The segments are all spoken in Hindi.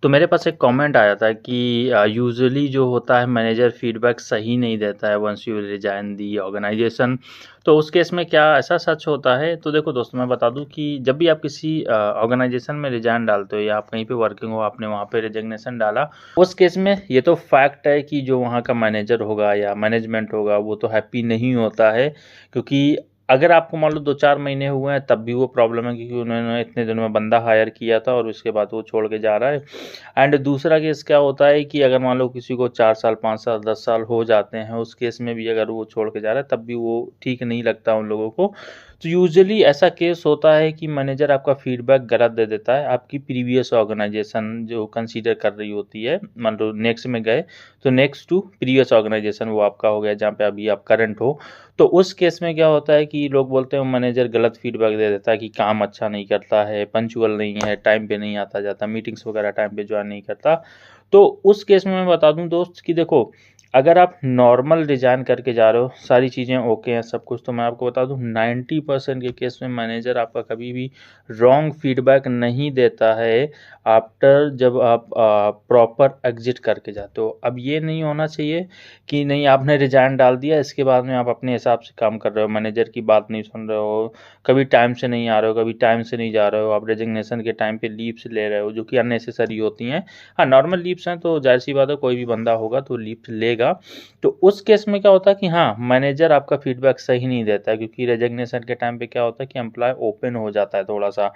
तो मेरे पास एक कमेंट आया था कि यूजुअली जो होता है मैनेजर फीडबैक सही नहीं देता है once you resign the organisation. तो उस केस में क्या ऐसा सच होता है? तो देखो दोस्तों, मैं बता दूं कि जब भी आप किसी ऑर्गेनाइजेशन में रिजाइन डालते हो या आप कहीं पे वर्किंग हो, आपने वहाँ पे रिजिग्नेशन डाला, उस केस में ये तो फैक्ट है कि जो वहाँ का मैनेजर होगा या मैनेजमेंट होगा वो तो हैप्पी नहीं होता है। क्योंकि अगर आपको मान लो 2-4 महीने हुए हैं तब भी वो प्रॉब्लम है, क्योंकि उन्होंने इतने दिनों में बंदा हायर किया था और उसके बाद वो छोड़ के जा रहा है। एंड दूसरा केस क्या होता है कि अगर मान लो किसी को 4 साल, 5 साल, 10 साल हो जाते हैं, उस केस में भी अगर वो छोड़ के जा रहा है तब भी वो ठीक नहीं लगता उन लोगों को। तो यूजुअली ऐसा केस होता है कि मैनेजर आपका फीडबैक गलत दे देता है। आपकी प्रीवियस ऑर्गेनाइजेशन जो कंसीडर कर रही होती है, मान लो नेक्स्ट में गए तो नेक्स्ट टू प्रीवियस ऑर्गेनाइजेशन वो आपका हो गया जहाँ पे अभी आप करंट हो। तो उस केस में क्या होता है कि लोग बोलते हैं मैनेजर गलत फीडबैक दे देता है कि काम अच्छा नहीं करता है, पंचुअल नहीं है, टाइम पे नहीं आता जाता, मीटिंग्स वगैरह टाइम पे ज्वाइन नहीं करता। तो उस केस में मैं बता दूं दोस्त कि देखो, अगर आप नॉर्मल रिजाइन करके जा रहे हो, सारी चीज़ें ओके हैं सब कुछ, तो मैं आपको बता दूं 90% के केस में मैनेजर आपका कभी भी रॉन्ग फीडबैक नहीं देता है आफ्टर जब आप प्रॉपर एग्जिट करके जाते हो। अब ये नहीं होना चाहिए कि नहीं आपने रिजाइन डाल दिया, इसके बाद में आप अपने हिसाब से काम कर रहे हो, मैनेजर की बात नहीं सुन रहे हो, कभी टाइम से नहीं आ रहे हो, कभी टाइम से नहीं जा रहे हो, आप रेजिग्नेशन के टाइम पे लीव्स ले रहे हो जो कि अननेसेसरी होती हैं। हाँ, नॉर्मल लीव्स हैं तो जाहिर सी बात है कोई भी बंदा होगा तो लीव्स लेगा। तो उस केस में क्या होता है कि हाँ, मैनेजर आपका फीडबैक सही नहीं देता है, क्योंकि रेजिग्नेशन के टाइम पे क्या होता है कि एम्प्लॉय ओपन हो जाता है थोड़ा सा,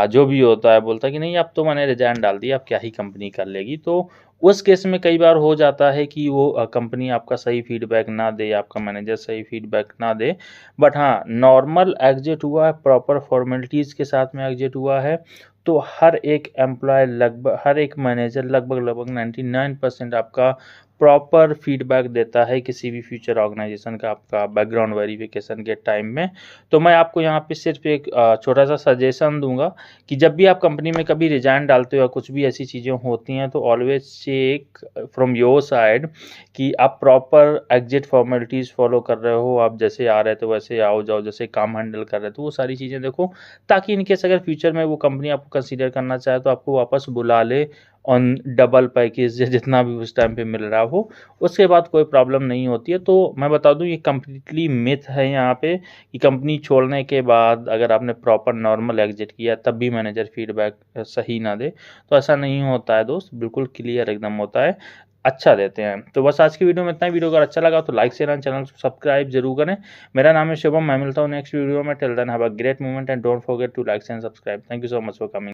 जो भी होता है बोलता है कि नहीं अब तो मैंने रिजाइन डाल दिया, अब क्या ही कंपनी कर लेगी। तो उस केस में कई बार हो जाता है कि वो कंपनी आपका सही फीडबैक ना दे, आपका मैनेजर सही फीडबैक ना दे। बट हाँ, नॉर्मल एग्जिट हुआ है, प्रॉपर फॉर्मेलिटीज़ के साथ में एग्जिट हुआ है, तो हर एक एम्प्लॉय लगभग, हर एक मैनेजर लगभग लगभग 99% आपका प्रॉपर फीडबैक देता है किसी भी फ्यूचर ऑर्गेनाइजेशन का आपका बैकग्राउंड वेरिफिकेशन के टाइम में। तो मैं आपको यहाँ पे सिर्फ एक छोटा सा सजेशन दूंगा कि जब भी आप कंपनी में कभी रिजाइन डालते हो या कुछ भी ऐसी चीज़ें होती हैं तो always check from your side कि आप प्रॉपर एग्जिट फॉर्मेलिटीज़ फॉलो कर रहे हो, आप जैसे आ रहे थे वैसे आओ जाओ, जैसे काम हैंडल कर रहे थे वो सारी चीज़ें देखो, ताकि इनकेस अगर फ्यूचर में वो कंपनी आपको कंसीडर करना चाहे तो आपको वापस बुला ले ऑन डबल पैकेज या जितना भी उस टाइम पे मिल रहा हो, उसके बाद कोई प्रॉब्लम नहीं होती है। तो मैं बता दूं ये कम्प्लीटली मिथ है यहाँ पे कि कंपनी छोड़ने के बाद अगर आपने प्रॉपर नॉर्मल एग्जिट किया तब भी मैनेजर फीडबैक सही ना दे, तो ऐसा नहीं होता है दोस्त, बिल्कुल क्लियर एकदम होता है, अच्छा देते हैं। तो बस आज की वीडियो में इतना ही। वीडियो अगर अच्छा लगा तो लाइक शेयर एंड चैनल को सब्सक्राइब जरूर करें। मेरा नाम है शुभम, मैं मिलता हूँ नेक्स्ट वीडियो में। Till then have a great moment and don't forget to like and subscribe. Thank you so much for coming.